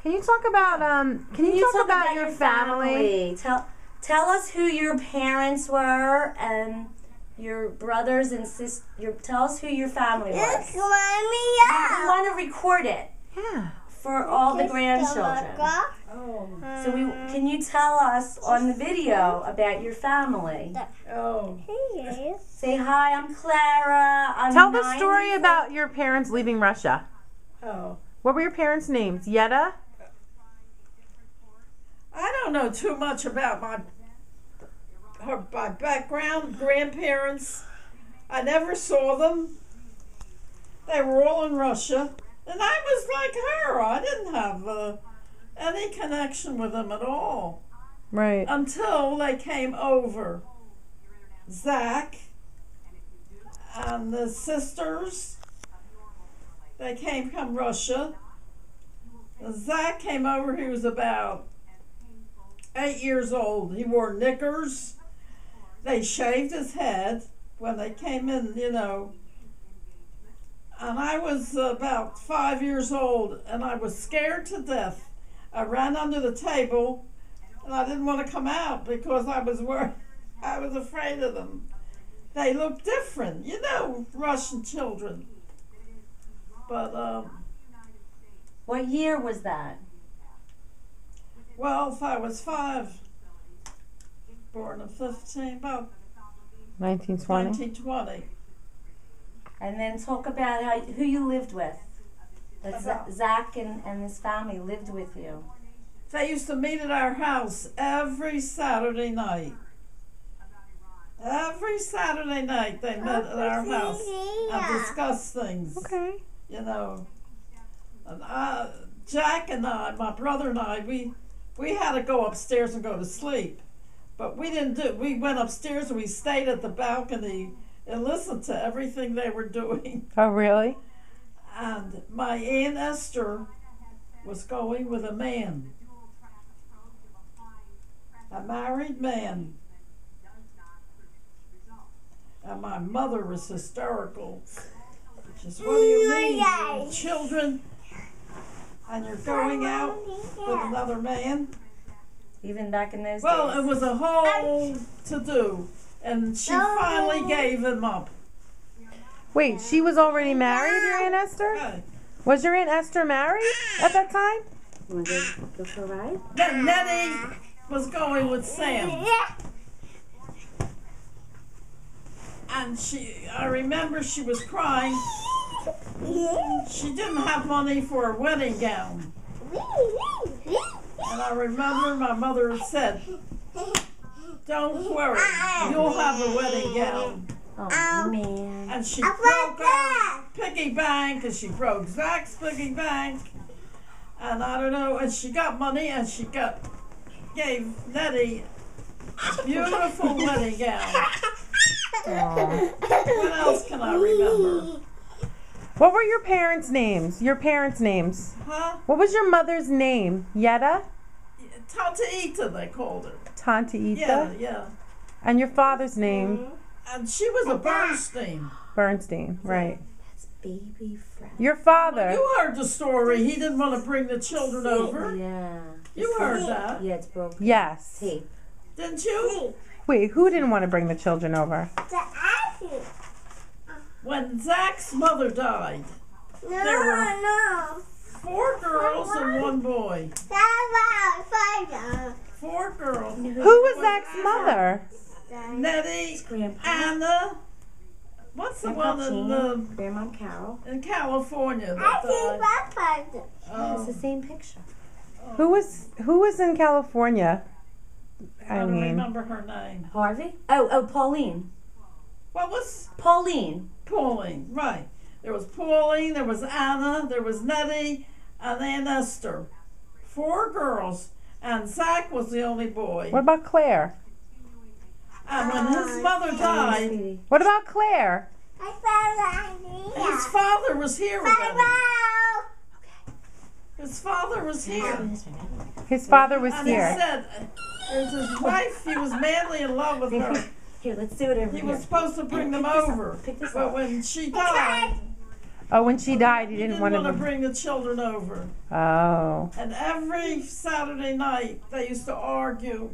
Can you talk about your family? Tell us who your parents were and your brothers and sisters. Tell us who your family was. You want to record it? Yeah. For all the grandchildren. Oh. So can you tell us on the video about your family? Oh. Say hi, I'm Clara. Tell the story about your parents leaving Russia. Oh. What were your parents' names? Yetta? I don't know too much about my background, grandparents. I never saw them. They were all in Russia. And I was like her. I didn't have any connection with them at all. Right. Until they came over. Zach and the sisters, they came from Russia. Zach came over, he was about 8 years old. He wore knickers. They shaved his head when they came in, you know. And I was about 5 years old, and I was scared to death. I ran under the table, and I didn't want to come out because I was afraid of them. They looked different, you know, Russian children. But what year was that? Well, if I was 5, born in 15, about 1920. 1920. And then talk about who you lived with. That Zach and his family lived with you. They used to meet at our house every Saturday night. Every Saturday night they met at our house and discussed things. Okay. You know. And Jack and I, my brother and I, we had to go upstairs and go to sleep. But we didn't we went upstairs and we stayed at the balcony and listened to everything they were doing. Oh, really? And my Aunt Esther was going with a man. A married man. And my mother was hysterical. Just, what do you mean? You're children and you're going out with another man? Even back in those days? Well, it was a whole to-do. And she finally gave him up. Wait, she was already married, your Aunt Esther? Right. Was your Aunt Esther married at that time? You want to go for a ride? Then Nettie was going with Sam. And I remember she was crying. She didn't have money for a wedding gown. And I remember my mother had said, "Don't worry, you'll have a wedding gown." Oh, man. And she broke our piggy bank, and she broke Zach's piggy bank. And I don't know, and she got money, and she gave Nettie a beautiful wedding gown. What else can I remember? What were your parents' names? Your parents' names? Huh? What was your mother's name? Yetta? Tante Ita, they called her. Tante Ita? Yeah, yeah. And your father's name? And she was a Bernstein. Bernstein, right. That's baby Fred. Your father? You heard the story. He didn't want to bring the children over. Yeah. You heard that. Yeah, it's broken. Yes. Tape. Didn't you? Wait, who didn't want to bring the children over? When Zach's mother died, there were 4 girls and 1 boy. 4 girls. Who was Zach's mother? Nettie, Grandpa. Anna. What's the one in Grandma Carol. in California that died? It's the same picture. Who was in California? I don't remember her name. Harvey? Oh, Pauline. What was Pauline. Pauline? Right. There was Pauline, there was Anna, there was Nettie, and Aunt Esther. 4 girls, and Zach was the only boy. What about Claire? And when his mother died, What about Claire? his father was here already. His father was here. His father was And he here. said, it was his wife, he was madly in love with her. Here, let's do it over He here. was supposed to bring them over. Pick this But up. when she died, Oh, when she died, he He didn't want want to to. bring the children over. Oh. And every Saturday night, they used to argue.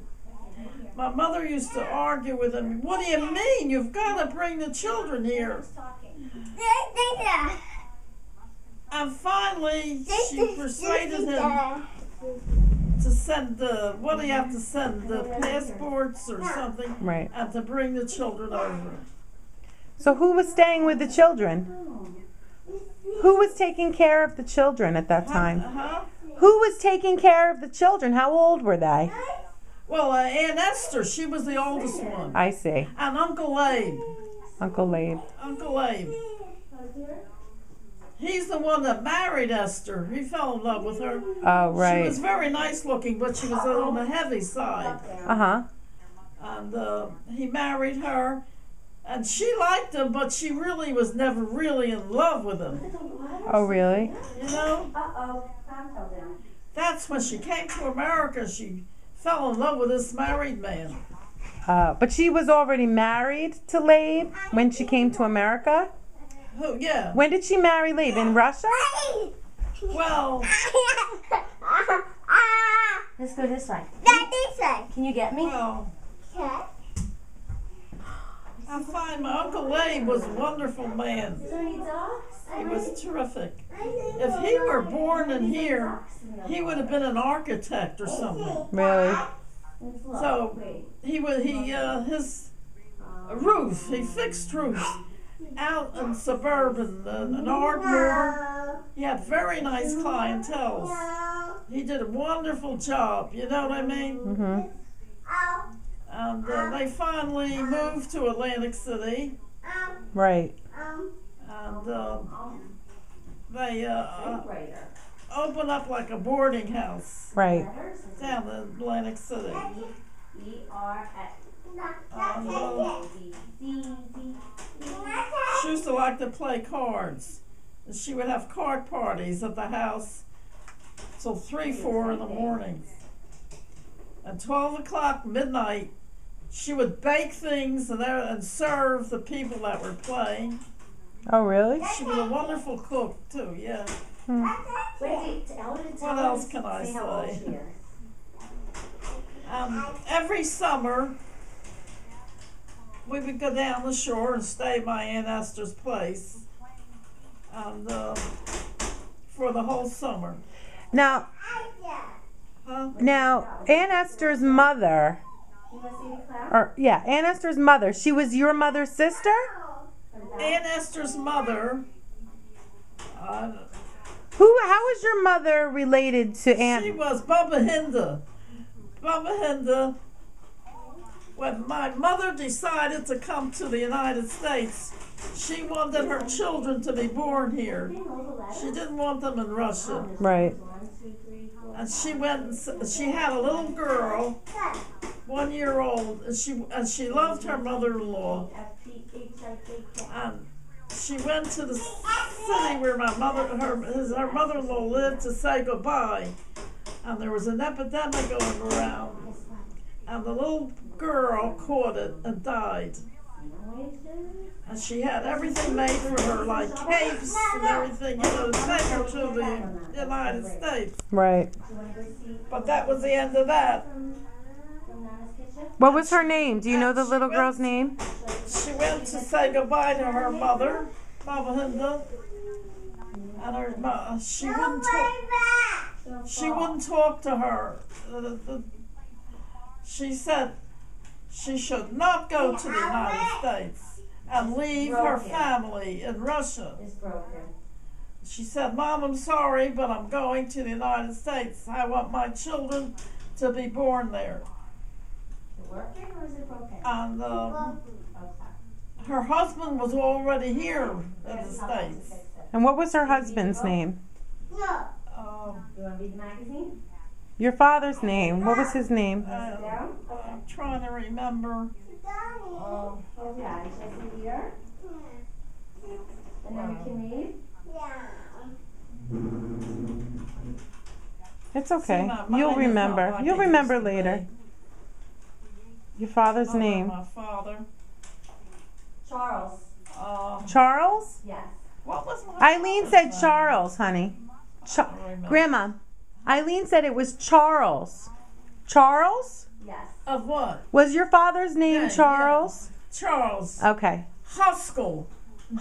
My mother used to argue with him. What do you mean? You've got to bring the children here. And finally, she persuaded him to send what do you have to send? The passports or something? Right. And to bring the children over. So who was staying with the children? Who was taking care of the children at that time? Who was taking care of the children? How old were they? Well, Aunt Esther, she was the oldest one. I see. And Uncle Abe. Uncle Abe. Uncle Abe. He's the one that married Esther. He fell in love with her. Oh, right. She was very nice looking, but she was on the heavy side. Uh-huh. And he married her. And she liked him, but she really was never really in love with him. Oh, really? You know? That's when she came to America. She fell in love with this married man. But she was already married to Labe when she came to America? Who? Yeah. When did she marry Labe? In Russia? Well, Let's go this way. Can you get me? well, I find my Uncle Abe was a wonderful man. Is there any dogs? He was terrific. If he were born in here, he would have been an architect or something. Really? So his roof, he fixed roofs out in suburban and Ardmore. He had very nice clientele. He did a wonderful job, you know what I mean? Mm-hmm. And they finally moved to Atlantic City. Right. And they opened up like a boarding house Right. down in Atlantic City. She used to like to play cards. And she would have card parties at the house till 3, 4 in the morning. At 12 o'clock midnight, she would bake things and serve the people that were playing. Oh, really? She was a wonderful cook, too, yeah. Hmm. What else can I say? Every summer, we would go down the shore and stay at my Aunt Esther's place and, for the whole summer. Now, Huh? Aunt Esther's mother, Aunt Esther's mother, she was your mother's sister? Aunt Esther's mother, How was your mother related to Aunt? she was Baba Hinda. Baba Hinda, when my mother decided to come to the United States, she wanted her children to be born here. She didn't want them in Russia. Right. And she went and she had a little girl, 1 year old, and she loved her mother-in-law. And she went to the city where my her mother-in-law lived to say goodbye. And there was an epidemic going around. And the little girl caught it and died. And she had everything made for her, like capes and everything, to take her to the United States. Right. But that was the end of that. What was her name? Do you know the little girl's name? She went to say goodbye to her mother, Baba Hinda, and she wouldn't talk to her. She said she should not go to the United States and leave her family in Russia. She said, "Mom, I'm sorry, but I'm going to the United States. I want my children to be born there." And her husband was already here in the States. And what was her husband's name? You want to read the magazine? Your father's name. What was his name? I'm trying to remember. And then we can read? It's okay. See, my You'll mind is remember. not like You'll it remember used to be. later. Your father's name. My father. Charles. Charles? Yes. What was my Eileen said father's name? Charles, honey. remember. Grandma, Eileen said it was Charles. Charles? Yes. Of what? Was your father's name Yeah, Charles? Charles Okay. Huskell.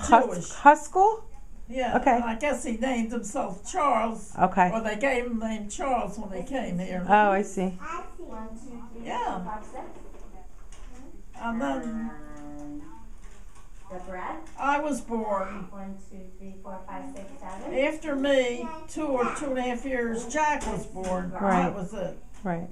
Jewish. Huskell? Yeah. Okay. I guess he named himself Charles. Okay. Or they gave him the name Charles when they came here. Oh, I see. 1, 2, 3, Yeah. 4, 5, 6. And then The bread. I was born. 1, 2, 3, 4, 5, 6, 7. After me, 2 or 2.5 years, Jack was born. Right. That was it. Right.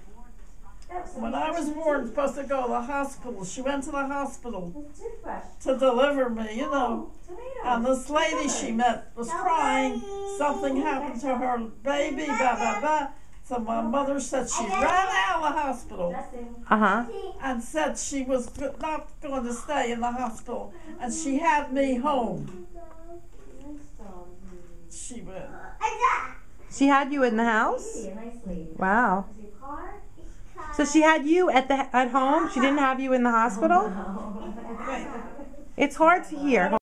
When I was born, supposed to go to the hospital, she went to the hospital Toothbrush. to deliver me, you know. Tomatoes. And this lady she met was crying. Something happened to her baby, blah, blah, blah. So my mother said she ran out of the hospital Dressing. Uh-huh. and said she was not going to stay in the hospital. And she had me home. She went. She had you in the house? A nice lady. Wow. Is your car? So she had you at home? She didn't have you in the hospital? Wait. It's hard to hear.